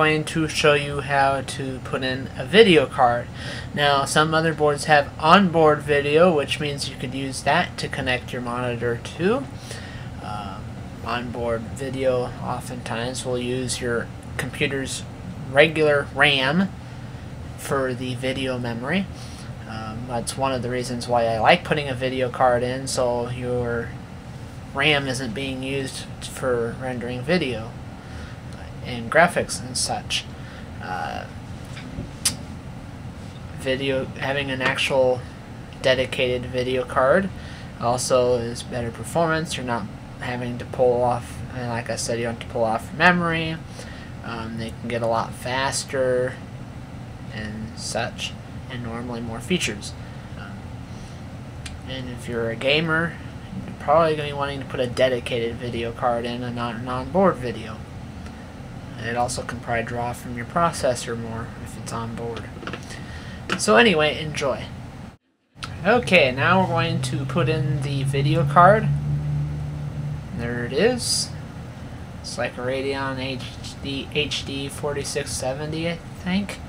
going to show you how to put in a video card. Now, some motherboards have onboard video, which means you could use that to connect your monitor to. Onboard video oftentimes will use your computer's regular RAM for the video memory. That's one of the reasons why I like putting a video card in, so your RAM isn't being used for rendering video and graphics and such. Having an actual dedicated video card also is better performance. You're not having to pull off, and like I said, you don't have to pull off memory. They can get a lot faster and such, and normally more features. And if you're a gamer, you're probably going to be wanting to put a dedicated video card in and not an onboard video. And it also can probably draw from your processor more if it's on board. So anyway, enjoy. Okay, now we're going to put in the video card. There it is. It's like a Radeon HD 4670, I think.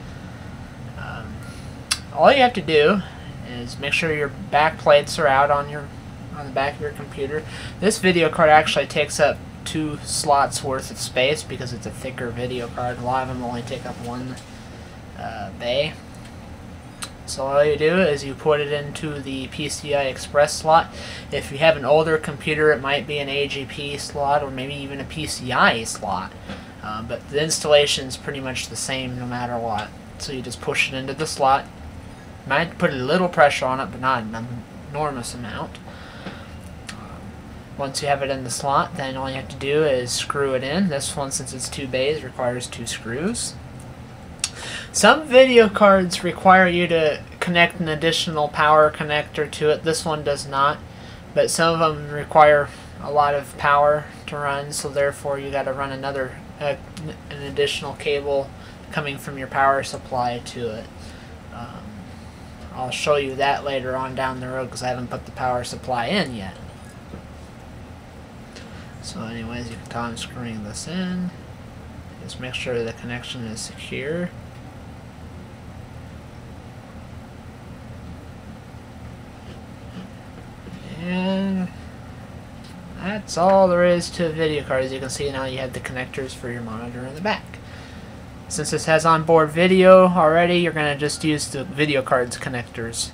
All you have to do is make sure your back plates are out on the back of your computer. This video card actually takes up 2 slots worth of space because it's a thicker video card. A lot of them only take up 1 bay. So all you do is you put it into the PCI Express slot. If you have an older computer, it might be an AGP slot or maybe even a PCI slot. But the installation is pretty much the same no matter what. So you just push it into the slot. You might put a little pressure on it, but not an enormous amount. Once you have it in the slot, then all you have to do is screw it in. This one, since it's 2 bays, requires 2 screws. Some video cards require you to connect an additional power connector to it. This one does not, but some of them require a lot of power to run, so therefore you got to run an additional cable coming from your power supply to it. I'll show you that later on down the road because I haven't put the power supply in yet. So anyways, you can tell I'm screwing this in. Just make sure the connection is secure. And that's all there is to a video card. As you can see now, you have the connectors for your monitor in the back. Since this has onboard video already, you're going to just use the video card's connectors.